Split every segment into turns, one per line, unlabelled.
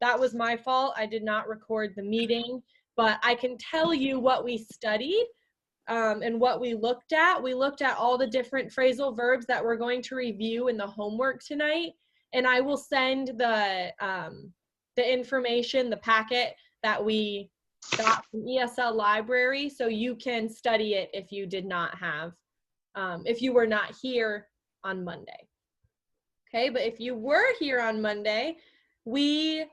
That was my fault. I did not record the meeting, but I can tell you what we studied and what we looked at. We looked at all the different phrasal verbs that we're going to review in the homework tonight, and I will send the information, the packet that we got from ESL library, so you can study it if you did not have, if you were not here on Monday. Okay, but if you were here on Monday, we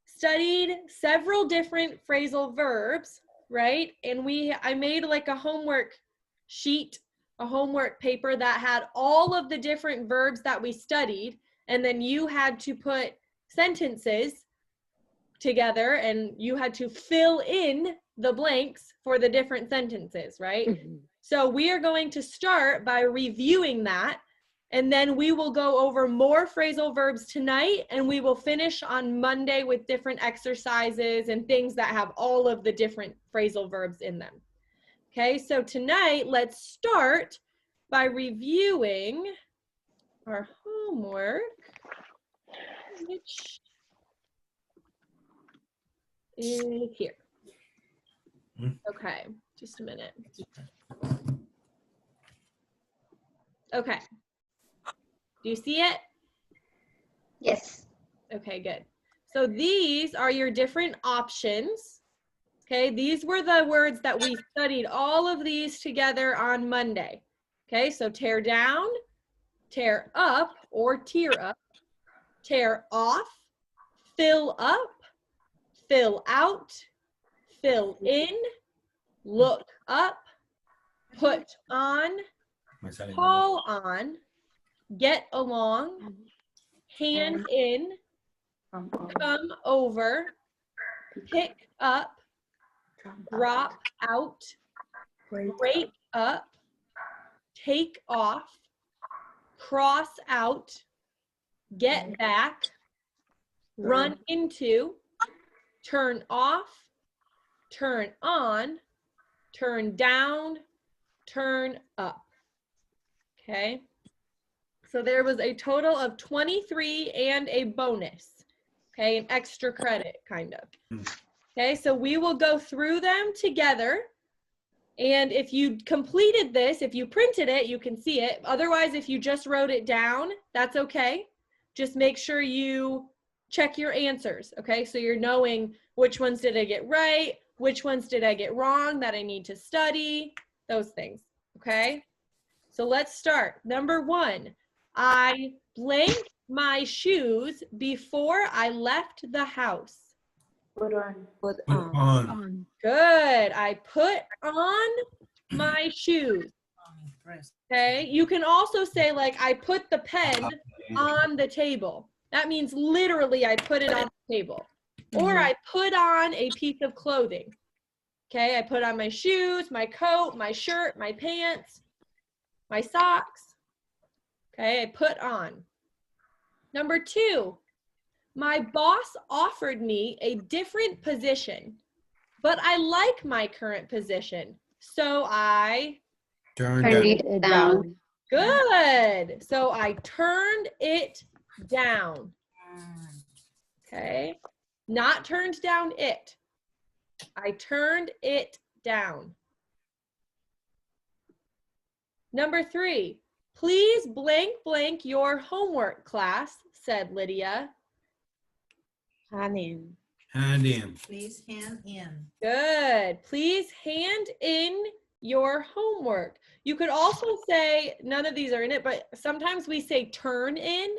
studied several different phrasal verbs, right? And I made like a homework sheet, a homework paper that had all of the different verbs that we studied, and then you had to put sentences together and you had to fill in the blanks for the different sentences, right? Mm-hmm. So we are going to start by reviewing that, and then we will go over more phrasal verbs tonight, and we will finish on Monday with different exercises and things that have all of the different phrasal verbs in them. Okay, so tonight, let's start by reviewing our homework, which is here. Okay, just a minute. Okay. Do you see it?
Yes.
Okay, good. So these are your different options. Okay, these were the words that we studied, all of these together on Monday. Okay, so tear down, tear up or tear up, tear off, fill up, fill out, fill in, look up, put on, call on, get along, hand in, come over, pick up, drop out, break up, take off, cross out, get back, run into, turn off, turn on, turn down, turn up. Okay, so there was a total of 23 and a bonus, okay, an extra credit kind of. Okay, so we will go through them together, and if you completed this, if you printed it, you can see it. Otherwise, if you just wrote it down, that's okay. Just make sure you check your answers, okay? So you're knowing which ones did I get right, which ones did I get wrong that I need to study, those things, okay? So let's start. Number 1, I blanked my shoes before I left the house.
Put on.
Put on.
Good. I put on my shoes. Okay. You can also say like I put the pen on the table. That means literally I put it on the table. Or I put on a piece of clothing. Okay. I put on my shoes, my coat, my shirt, my pants, my socks. Okay. I put on. Number 2. My boss offered me a different position, but I like my current position, so I
turned it down.
Good. So I turned it down. Okay. Not turned down it. I turned it down. Number 3. Please blank blank your homework, class, said Lydia.
Hand in.
Hand in.
Please hand in.
Good. Please hand in your homework. You could also say, none of these are in it, but sometimes we say turn in.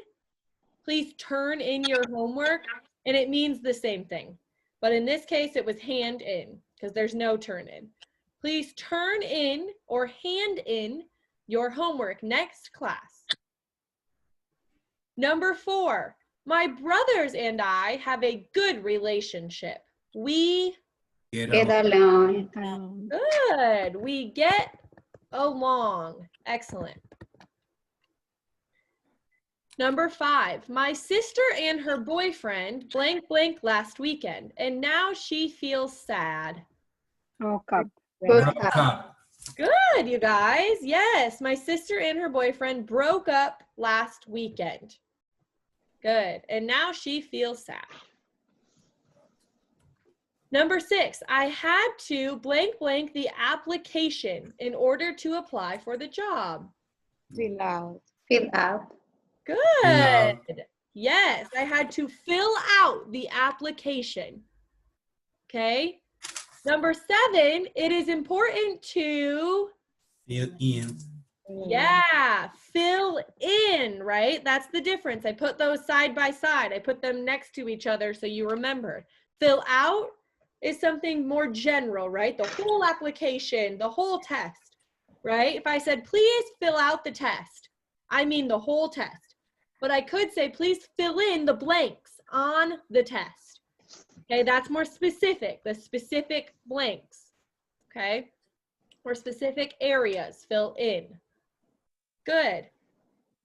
Please turn in your homework, and it means the same thing. But in this case, it was hand in because there's no turn in. Please turn in or hand in your homework next class. Number 4. My brothers and I have a good relationship. We
get along.
Good. We get along. Excellent. Number 5. My sister and her boyfriend blank blank last weekend, and now she feels sad.
Broke up.
Good, you guys. Yes, my sister and her boyfriend broke up last weekend. Good. And now she feels sad. Number 6, I had to blank blank the application in order to apply for the job.
Fill out.
Fill out.
Good.
out.
Yes, I had to fill out the application. Okay. Number 7, it is important to,
Fill in.
yeah, fill in, right? That's the difference. I put those side by side. I put them next to each other so you remember. Fill out is something more general, right? The whole application, the whole test, right? If I said, please fill out the test, I mean the whole test. But I could say, please fill in the blanks on the test. Okay, that's more specific, the specific blanks, okay? Or specific areas, fill in. Good.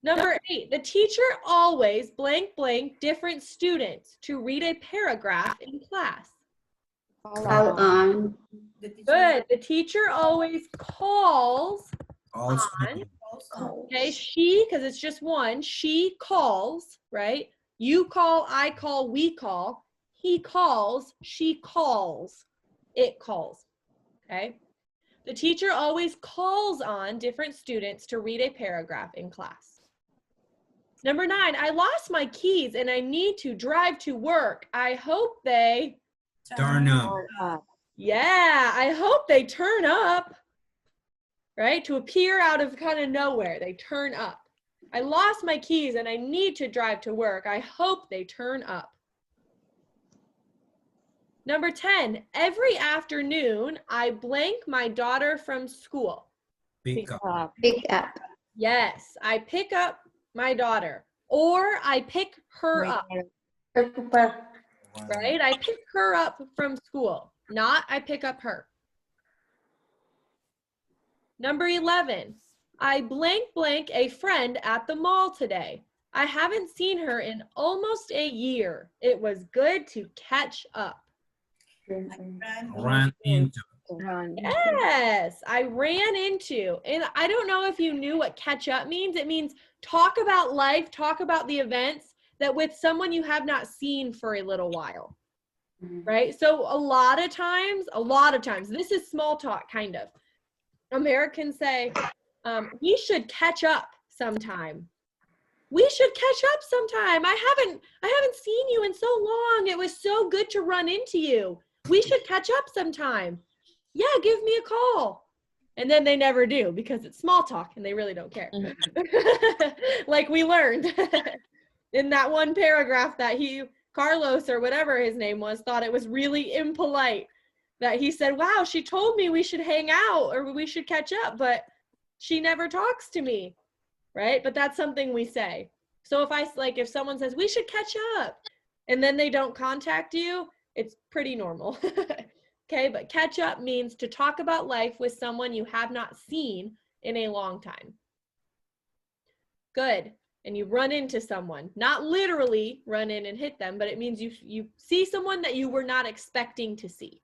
Number 8, the teacher always blank blank different students to read a paragraph in class.
Call on.
Good. The teacher always calls
All
on,
students.
okay, she, because it's just one, she calls, right? You call, I call, we call. He calls, she calls, it calls, okay? The teacher always calls on different students to read a paragraph in class. Number 9, I lost my keys and I need to drive to work. I hope they,
Turn up.
yeah, I hope they turn up, right? To appear out of kind of nowhere, they turn up. I lost my keys and I need to drive to work. I hope they turn up. Number 10, every afternoon, I blank my daughter from school.
Pick up.
Pick up.
Yes, I pick up my daughter, or I pick her up, right? I pick her up from school, not I pick up her. Number 11, I blank blank a friend at the mall today. I haven't seen her in almost a year. It was good to catch up.
Run into.
Run.
Yes, I ran into, and I don't know if you knew what catch up means. It means talk about life, talk about the events that with someone you have not seen for a little while, right? So a lot of times, this is small talk kind of. Americans say, we should catch up sometime. We should catch up sometime. I haven't seen you in so long. It was so good to run into you. We should catch up sometime. Yeah, give me a call. And then they never do because it's small talk and they really don't care. Like we learned in that one paragraph that Carlos or whatever his name was, thought it was really impolite that he said, wow, she told me we should hang out or we should catch up, but she never talks to me, right? But that's something we say. So if someone says, we should catch up, and then they don't contact you, it's pretty normal. Okay, but catch up means to talk about life with someone you have not seen in a long time. Good. And you run into someone, not literally run in and hit them, but it means you see someone that you were not expecting to see.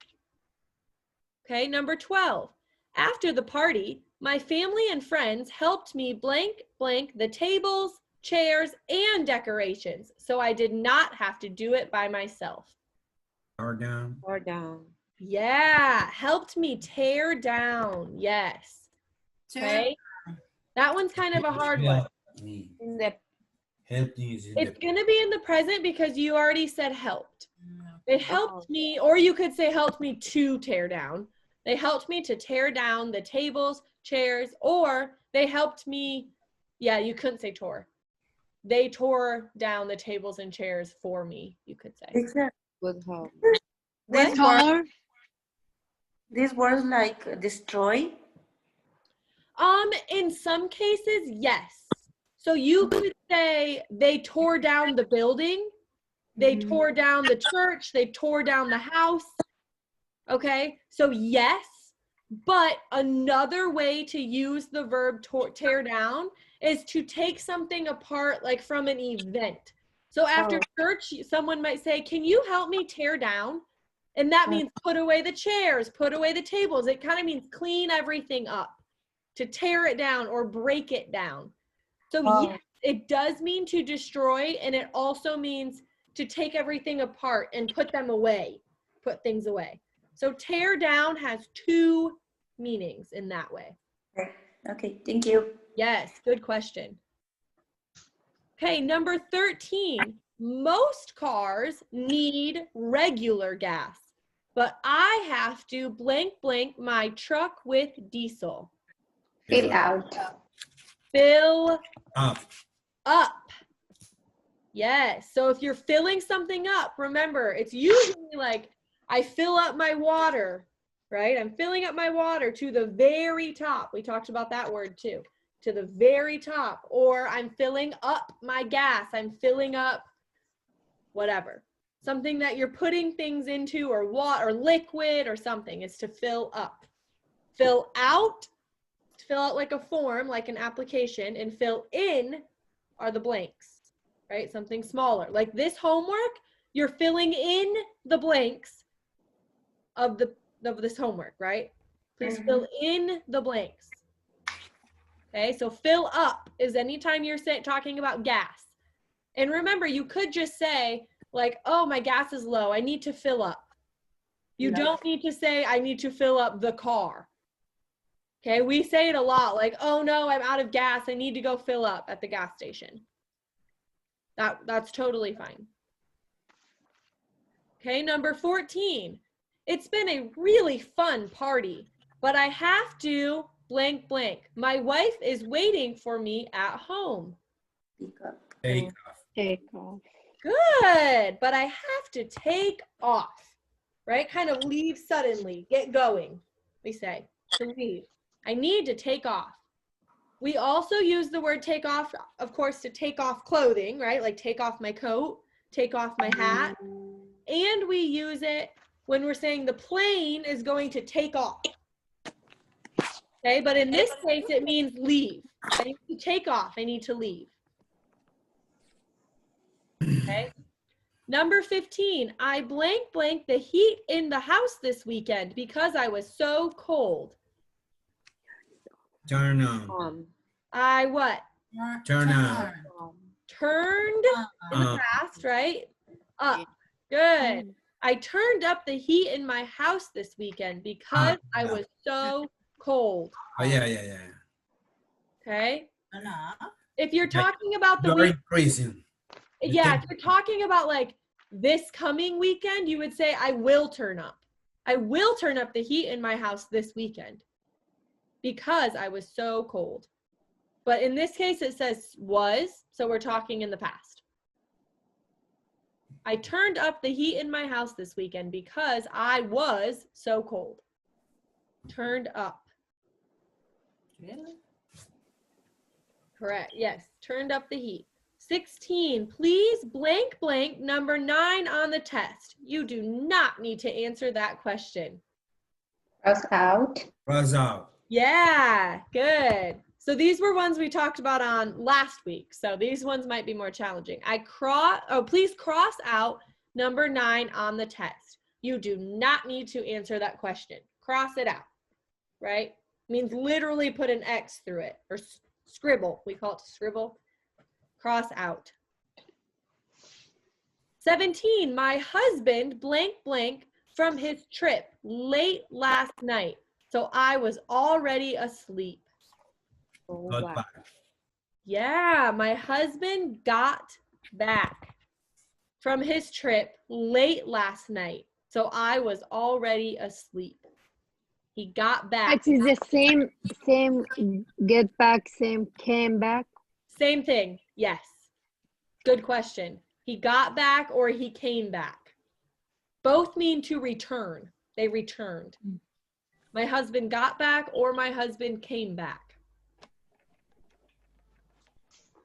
Okay, number 12. After the party, my family and friends helped me blank blank the tables, chairs, and decorations, so I did not have to do it by myself.
Or down.
Or down.
Yeah, helped me tear down. Yes. Okay. That one's kind of a hard one.
In the
Help me is in
It's
the
going to be in the present because you already said helped. They helped me, or you could say helped me to tear down. They helped me to tear down the tables, chairs, or they helped me, yeah, you couldn't say tore. They tore down the tables and chairs for me, you could say.
good help.
These words like destroy.
In some cases, yes. So you could say they tore down the building, they tore down the church, they tore down the house. Okay, so yes, but another way to use the verb tear down is to take something apart, like from an event. So after church, someone might say, can you help me tear down? And that means put away the chairs, put away the tables. It kind of means clean everything up, to tear it down or break it down. So yes, it does mean to destroy, and it also means to take everything apart and put them away, put things away. So tear down has two meanings in that way.
Okay, thank you.
Yes, good question. Okay, number 13. Most cars need regular gas, but I have to blank blank my truck with diesel.
Fill out.
Fill
Up.
up. Yes, so if you're filling something up, remember, it's usually like I fill up my water, right? I'm filling up my water to the very top. We talked about that word too. To the very top. Or I'm filling up my gas. I'm filling up whatever. Something that you're putting things into, or water or liquid or something, is to fill up. Fill out, to fill out like a form, like an application, and fill in are the blanks, right? Something smaller. Like this homework, you're filling in the blanks of this homework, right? Please fill in the blanks. Okay, so fill up is anytime you're talking about gas. And remember, you could just say like, oh, my gas is low, I need to fill up. You don't need to say, I need to fill up the car. Okay, we say it a lot, like, oh no, I'm out of gas, I need to go fill up at the gas station. That's totally fine. Okay, number 14. It's been a really fun party, but I have to blank blank. My wife is waiting for me at home.
Pick up.
Take off.
Take off.
Good, but I have to take off, right? Kind of leave suddenly, get going, we say, to leave. I need to take off. We also use the word take off, of course, to take off clothing, right? Like take off my coat, take off my hat. And we use it when we're saying the plane is going to take off. Okay, but in this case, it means leave. I need to take off, I need to leave. Okay. Number 15, I blank blank the heat in the house this weekend because I was so cold.
Turn on.
I what?
Turn on.
Turned in the past, right? Up. Good. I turned up the heat in my house this weekend because I was so cold.
Oh, yeah.
Okay. If you're talking about the
You're
week,
increasing.
yeah, if you're talking about like this coming weekend, you would say, I will turn up. I will turn up the heat in my house this weekend because I was so cold. But in this case, it says was, so we're talking in the past. I turned up the heat in my house this weekend because I was so cold. Turned up.
Really?
Correct. Yes. Turned up the heat. 16. Please blank blank number 9 on the test. You do not need to answer that question.
Cross out.
Cross out.
Yeah. Good. So these were ones we talked about on last week. So these ones might be more challenging. Please cross out number 9 on the test. You do not need to answer that question. Cross it out, right? Means literally put an X through it, or scribble. We call it to scribble. Cross out. 17, my husband blank blank from his trip late last night. So I was already asleep.
Goodbye.
Yeah, my husband got back from his trip late last night. So I was already asleep. He got back.
It is the same get back, same came back.
Same thing. Yes. Good question. He got back or he came back. Both mean to return. They returned. My husband got back or my husband came back.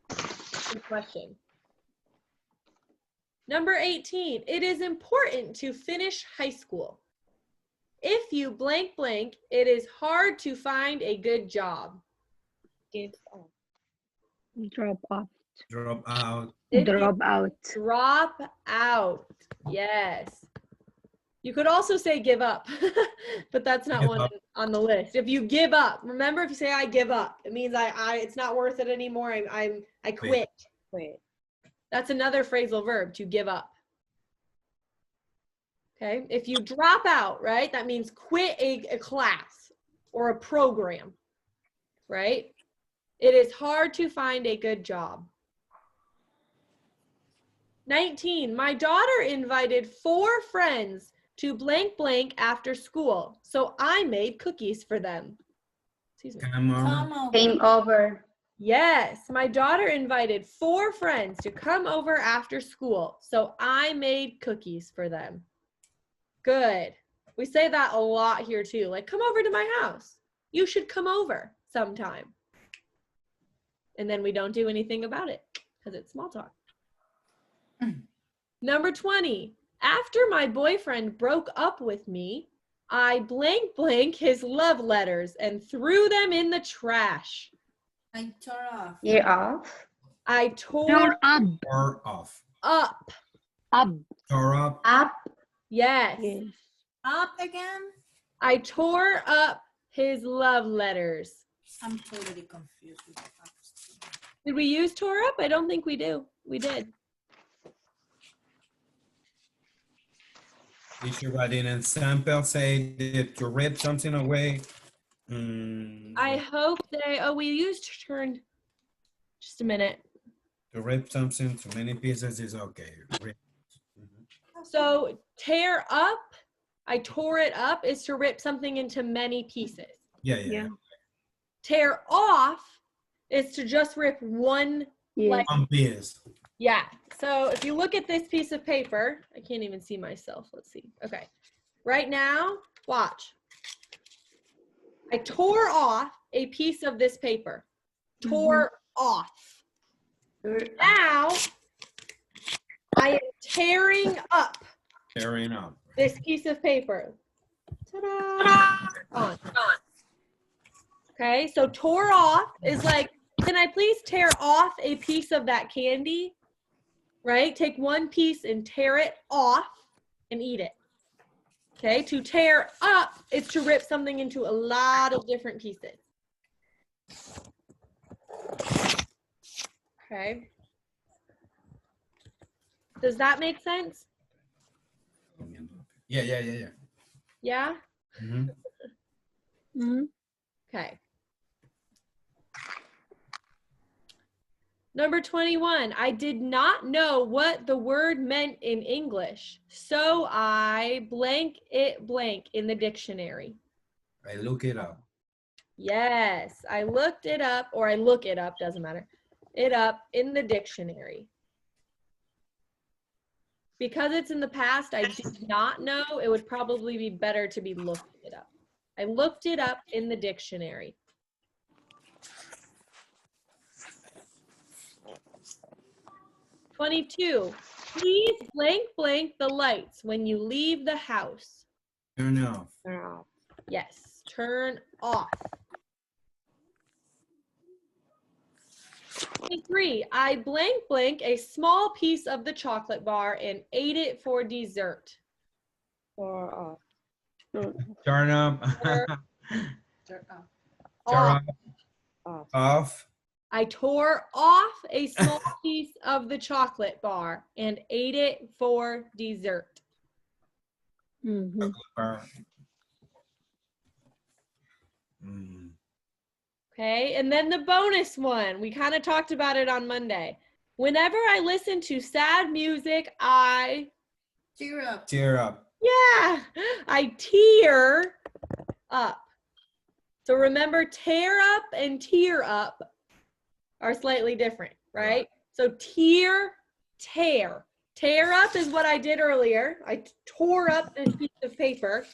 Good question. Number 18, it is important to finish high school. If you blank blank, it is hard to find a good job.
Drop off.
Drop out.
Drop out.
Drop out. Yes. You could also say give up, but that's not
Give
one
up.
on the list. If you give up, remember, if you say I give up, it means it's not worth it anymore. I quit.
Quit.
That's another phrasal verb, to give up. Okay, if you drop out, right, that means quit a class or a program, right? It is hard to find a good job. 19, my daughter invited 4 friends to blank blank after school, so I made cookies for them. Excuse me.
Come on.
Come over.
Came over.
Yes, my daughter invited 4 friends to come over after school, so I made cookies for them. Good. We say that a lot here too, like, come over to my house. You should come over sometime. And then we don't do anything about it because it's small talk. Number 20, after my boyfriend broke up with me, I blank blank his love letters and threw them in the trash.
I tore off.
Year off.
I tore
Tore up.
Or off.
up.
Up.
Tore up.
Up.
Yes.
Yes.
Up again?
I tore up his love letters.
I'm totally confused with the ups.
Did we use tore up? I don't think we do. We did.
Teacher, but in example, say that to rip something away.
I hope they, oh, we used turn. Just a minute.
To rip something to many pieces is okay. Rip.
So tear up, I tore it up, is to rip something into many pieces.
Yeah, yeah.
Yeah.
Tear off is to just rip one,
Yes.
like,
One piece.
yeah. So if you look at this piece of paper, I can't even see myself. Let's see. Okay. Right now, watch. I tore off a piece of this paper. Tore off. Now, I am tearing up
Tearing up.
this piece of paper. Ta-da! On. Okay, so tore off is like, can I please tear off a piece of that candy? Right? Take one piece and tear it off and eat it. Okay, to tear up is to rip something into a lot of different pieces. Okay. Does that make sense?
Yeah, yeah, yeah, yeah.
Yeah?
Mhm.
Mhm.
Okay. Number 21, I did not know what the word meant in English, so I blank it blank in the dictionary.
I look it up.
Yes, I looked it up, or I look it up, doesn't matter. It up in the dictionary. Because it's in the past, I did not know, it would probably be better to be looking it up. I looked it up in the dictionary. "22, please blank blank the lights when you leave the house."
Turn off.
Turn off.
Yes, turn off. 23, I blank blank a small piece of the chocolate bar and ate it for dessert.
Tore off.
Turn up.
Or
Tore off.
Turn
off.
Off.
off.
I tore off a small piece of the chocolate bar and ate it for dessert.
Mhm.
Bar. Mm.
Okay, and then the bonus one. We kind of talked about it on Monday. Whenever I listen to sad music, I
Tear up.
Tear up.
I tear up. So remember, tear up and tear up are slightly different, right? So tear, tear. Tear up is what I did earlier. I tore up a piece of paper.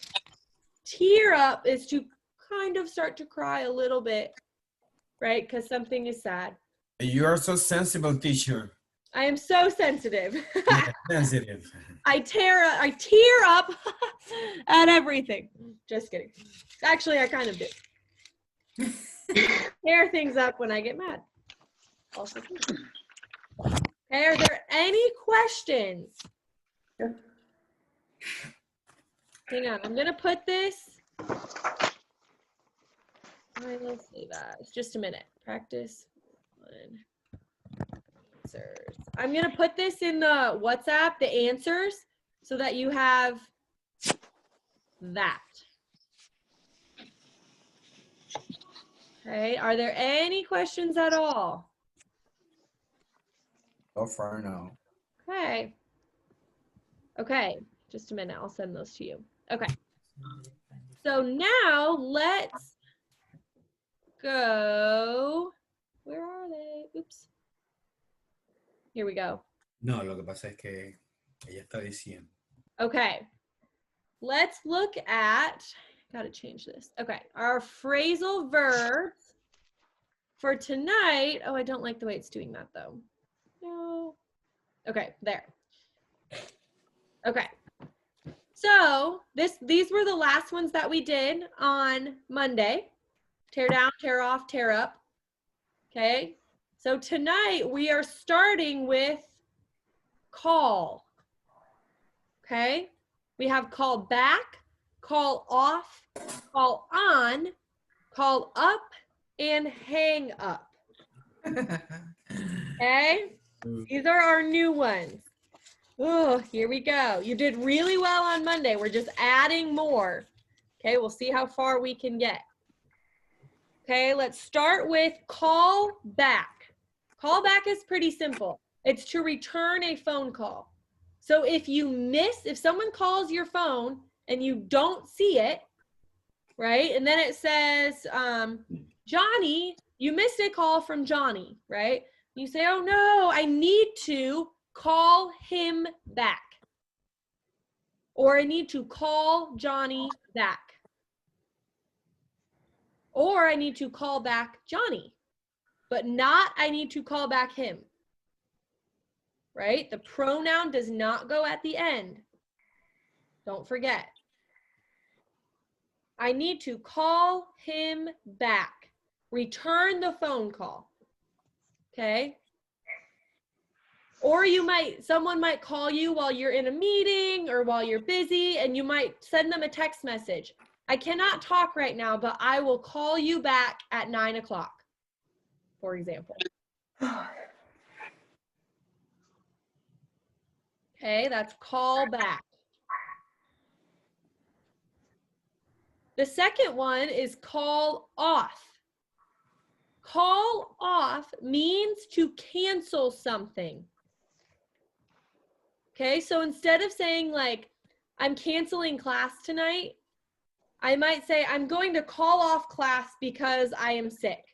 Tear up is to kind of start to cry a little bit, right? Because something is sad.
You are so sensible, teacher.
I am so sensitive.
Yeah, sensitive.
I tear up at everything. Just kidding. Actually, I kind of do. Tear things up when I get mad. Also true. Okay, are there any questions? Hang on, I'm gonna put this. I will say that. It's just a minute. Practice one. Answers. I'm gonna put this in the WhatsApp, the answers, so that you have that. Okay, are there any questions at all?
So far, no.
Okay. Okay, just a minute, I'll send those to you. Okay. So now let's go. Where are they? Oops. Here we go.
No, lo que pasa es que ella está diciendo.
Okay. Let's look at, gotta change this. Okay, our phrasal verbs for tonight. Oh, I don't like the way it's doing that though. No. Okay, there. Okay. So these were the last ones that we did on Monday. Tear down, tear off, tear up. Okay. So tonight we are starting with call. Okay. We have call back, call off, call on, call up, and hang up. Okay. These are our new ones. Oh, here we go. You did really well on Monday. We're just adding more. Okay, we'll see how far we can get. Okay, let's start with call back. Call back is pretty simple. It's to return a phone call. So if someone calls your phone and you don't see it, right? And then it says, Johnny, you missed a call from Johnny, right? You say, oh no, I need to call him back. Or I need to call Johnny back. Or I need to call back Johnny, but not I need to call back him. Right? The pronoun does not go at the end. Don't forget. I need to call him back. Return the phone call. Okay? Or someone might call you while you're in a meeting or while you're busy, and you might send them a text message. I cannot talk right now, but I will call you back at 9 o'clock, for example. Okay, that's call back. The second one is call off. Call off means to cancel something. Okay, so instead of saying like, I'm canceling class tonight, I might say, I'm going to call off class because I am sick.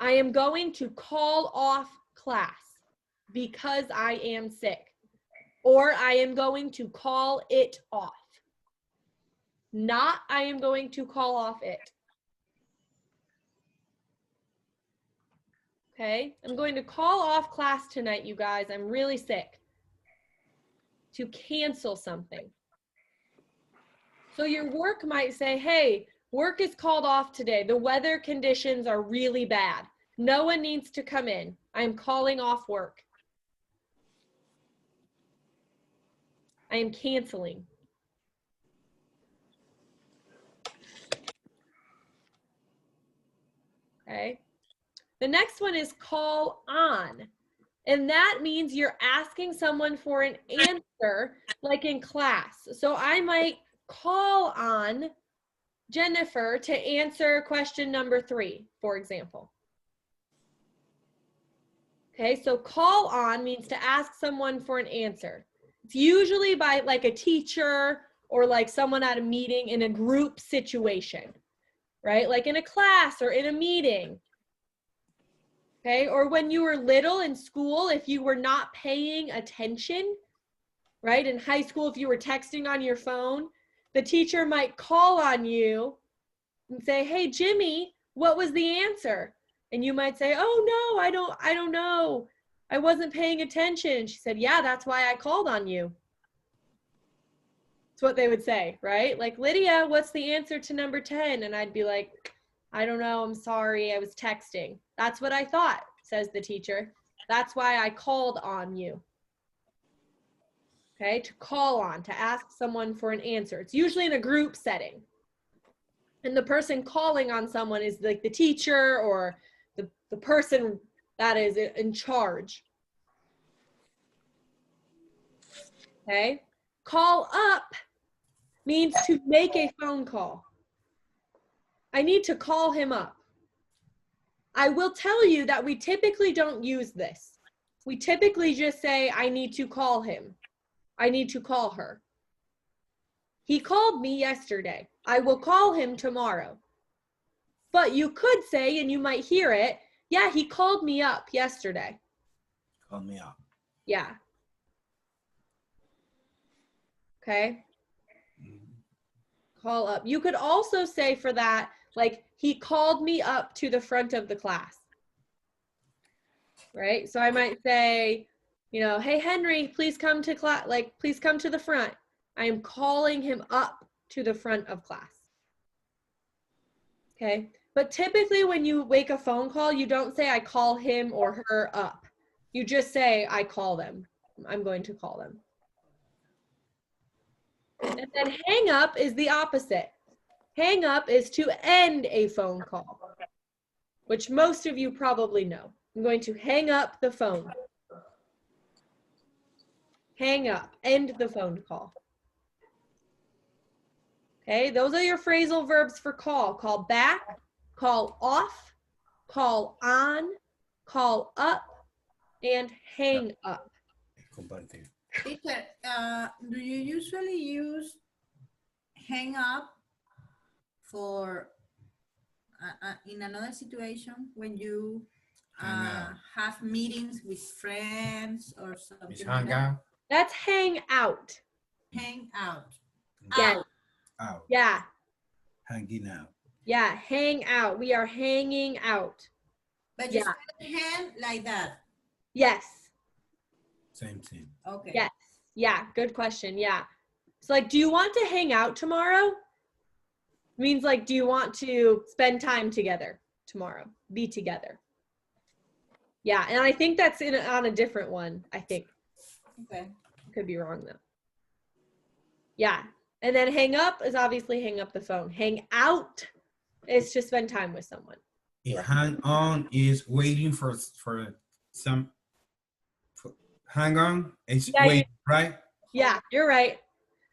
I am going to call off class because I am sick. Or I am going to call it off. Not I am going to call off it. Okay, I'm going to call off class tonight, you guys. I'm really sick. To cancel something. So your work might say, hey, work is called off today. The weather conditions are really bad. No one needs to come in. I'm calling off work. I am canceling. Okay. The next one is call on. And that means you're asking someone for an answer, like in class. So I might call on Jennifer to answer question number 3, for example. Okay, so call on means to ask someone for an answer. It's usually by like a teacher or like someone at a meeting in a group situation, right? Like in a class or in a meeting. Okay, or when you were little in school, if you were not paying attention, right? In high school, if you were texting on your phone, the teacher might call on you and say, hey, Jimmy, what was the answer? And you might say, oh no, I don't know. I wasn't paying attention. She said, yeah, that's why I called on you. That's what they would say, right? Like, Lydia, what's the answer to number 10? And I'd be like, I don't know, I'm sorry, I was texting. That's what I thought, says the teacher. That's why I called on you. Okay, to call on, to ask someone for an answer. It's usually in a group setting. And the person calling on someone is like the teacher or the person that is in charge. Okay, call up means to make a phone call. I need to call him up. I will tell you that we typically don't use this. We typically just say, I need to call him. I need to call her. He called me yesterday. I will call him tomorrow. But you could say, and you might hear it, yeah, he called me up yesterday.
Call me up.
Yeah. Okay. Call up. You could also say for that, like, he called me up to the front of the class. Right? So I might say, you know, hey, Henry, please come to class, like, please come to the front. I am calling him up to the front of class. Okay? But typically when you make a phone call, you don't say I call him or her up. You just say I call them. I'm going to call them. And then hang up is the opposite. Hang up is to end a phone call, which most of you probably know. I'm going to hang up the phone. Hang up, end the phone call. Okay, those are your phrasal verbs for call. Call back, call off, call on, call up, and hang up.
Comparte.
Teacher, do you usually use hang up for in another situation when you
Hang out.
have meetings with friends or something
It's
like
hang
that?
out.
That's hang out.
Hang out.
Yeah.
Out.
Out.
Yeah,
Hanging out.
yeah, hang out. We are hanging out.
But you
Yeah.
spell hand like that.
Yes,
Same thing.
Okay.
yes, yeah, good question. Yeah. So like, do you want to hang out tomorrow? Means like, do you want to spend time together tomorrow? Be together. Yeah, and I think that's on a different one, I think.
Okay.
Could be wrong though. Yeah, and then hang up is obviously hang up the phone. Hang out is to spend time with someone.
Hang on is waiting for some. Hang on is
Yeah,
waiting, right?
Yeah, you're right.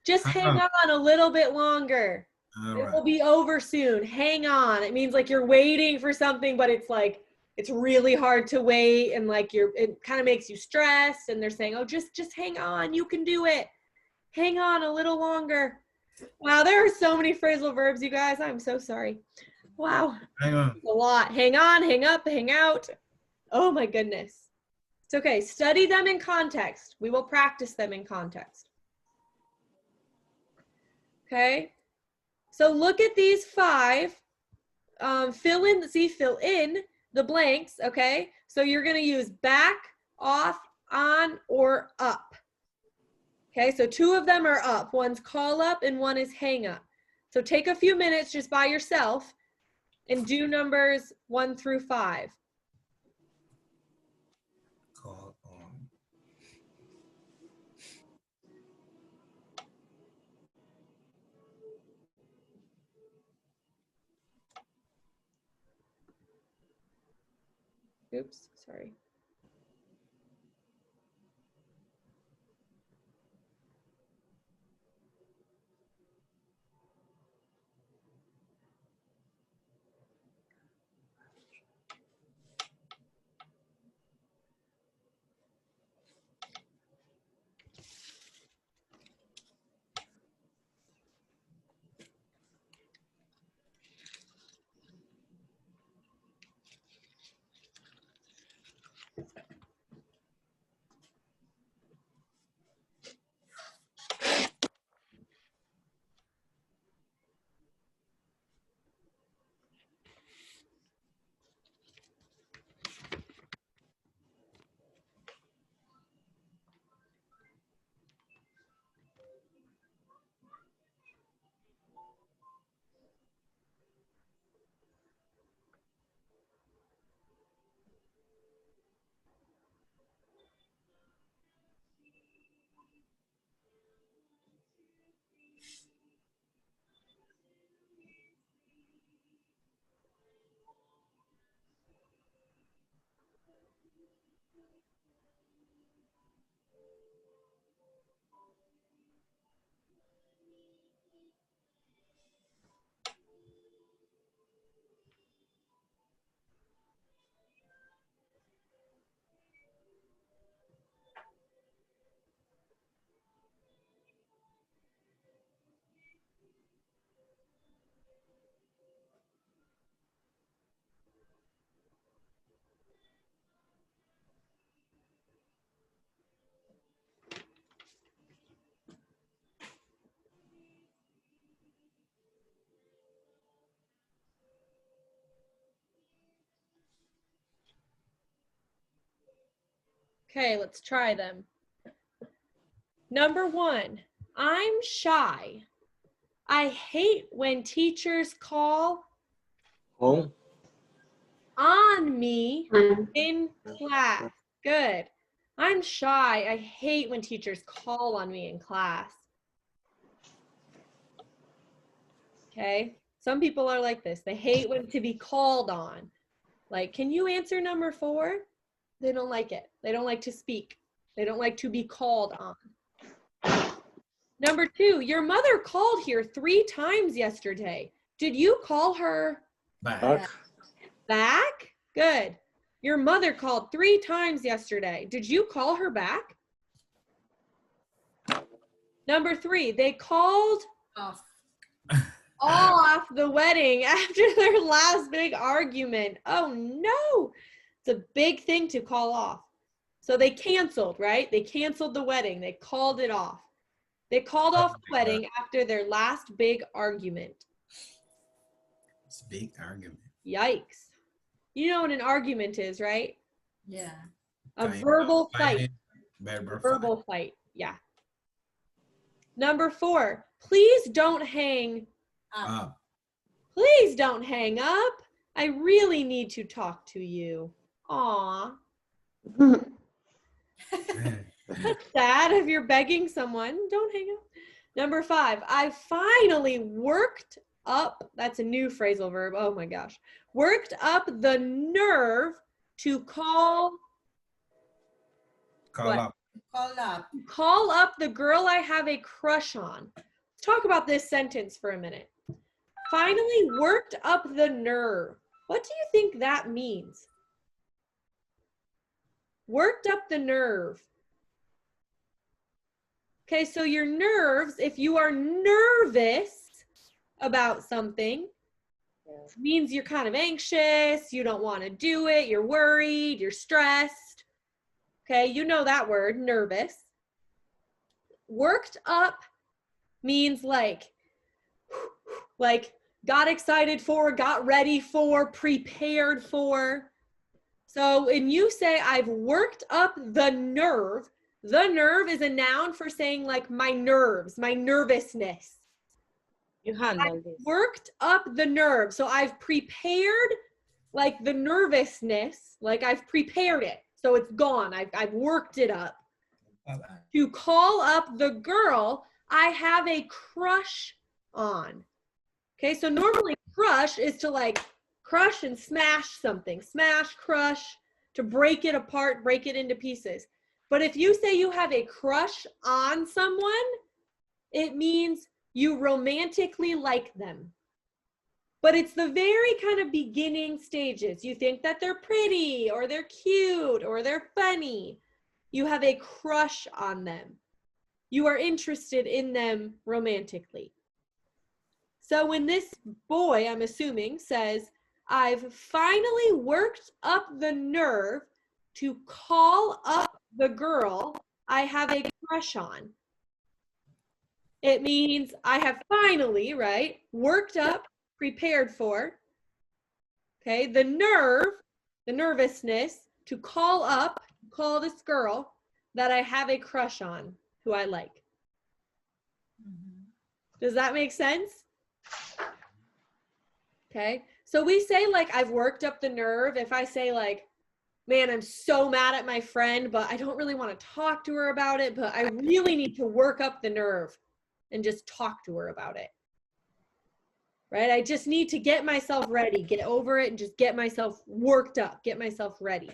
Just hang on a little bit longer.
All
It
right.
will be over soon. Hang on. It means like you're waiting for something, but it's like it's really hard to wait, and like it kind of makes you stressed, and they're saying, oh, just hang on, you can do it. Hang on a little longer. Wow, there are so many phrasal verbs, you guys. I'm so sorry. Wow,
Hang on.
a lot. Hang on, hang up, hang out. Oh my goodness. It's okay. Study them in context. We will practice them in context. Okay. So look at these 5. Fill in the blanks, okay? So you're gonna use back, off, on, or up. Okay, so 2 of them are up. One's call up and one is hang up. So take a few minutes just by yourself and do numbers 1 through 5.
Call on.
Oops, sorry. Okay, let's try them. Number 1, I'm shy. I hate when teachers call
Home.
on me
On.
in class. Good. I'm shy. I hate when teachers call on me in class. Okay. Some people are like this. They hate when to be called on. Like, can you answer number 4? They don't like it. They don't like to speak. They don't like to be called on. Number 2, your mother called here 3 times yesterday. Did you call her
Back.
back? Good. Your mother called 3 times yesterday. Did you call her back? Number 3, they called
Off.
off the wedding after their last big argument. Oh no, it's a big thing to call off. So they canceled, right? They canceled the wedding. They called it off. They called off the wedding after their last big argument.
It's a big argument.
Yikes. You know what an argument is, right?
Yeah.
A
Kind of
verbal fight.
fighting, verbal
Verbal fight. Yeah. Number 4, please don't hang.
fight. Up.
Please don't hang up. I really need to talk to you. Aw. That's sad if you're begging someone. Don't hang up. Number 5, I finally worked up. That's a new phrasal verb. Oh my gosh. Worked up the nerve to call
Call
what?
up.
Call up.
The girl I have a crush on. Let's talk about this sentence for a minute. Finally worked up the nerve. What do you think that means? Worked up the nerve. Okay, so your nerves, if you are nervous about something, means you're kind of anxious, you don't want to do it, you're worried, you're stressed. Okay, you know that word, nervous. Worked up means like got excited for, got ready for, prepared for. So when you say I've worked up the nerve is a noun for saying like my nerves, my nervousness.
You handle this.
Worked up the nerve. So I've prepared like the nervousness, like I've prepared it. So it's gone. I've worked it up. To call up the girl I have a crush on. Okay, so normally crush is to like crush and smash something. Smash, crush, to break it apart, break it into pieces. But if you say you have a crush on someone, it means you romantically like them. But it's the very kind of beginning stages. You think that they're pretty or they're cute or they're funny. You have a crush on them. You are interested in them romantically. So when this boy, I'm assuming, says, I've finally worked up the nerve to call up the girl I have a crush on. It means I have finally, right, worked up, prepared for, okay, the nerve, the nervousness to call this girl that I have a crush on, who I like. Does that make sense? Okay, so we say like, I've worked up the nerve. If I say like, man, I'm so mad at my friend, but I don't really want to talk to her about it, but I really need to work up the nerve and just talk to her about it. Right? I just need to get myself ready, get over it, and just get myself worked up, get myself ready.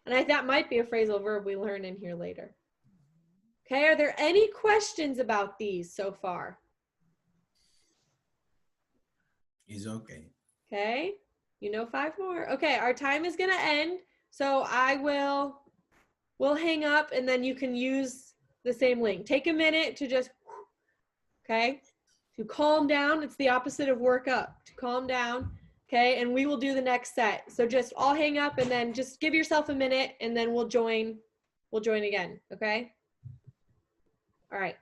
And that might be a phrasal verb we learn in here later. Okay, are there any questions about these so far?
It's okay.
Okay, you know 5 more. Okay, our time is gonna end, so we'll hang up and then you can use the same link. Take a minute to just, okay, to calm down. It's the opposite of work up, to calm down, okay, and we will do the next set. So just all hang up and then just give yourself a minute and then we'll join again, okay? All right.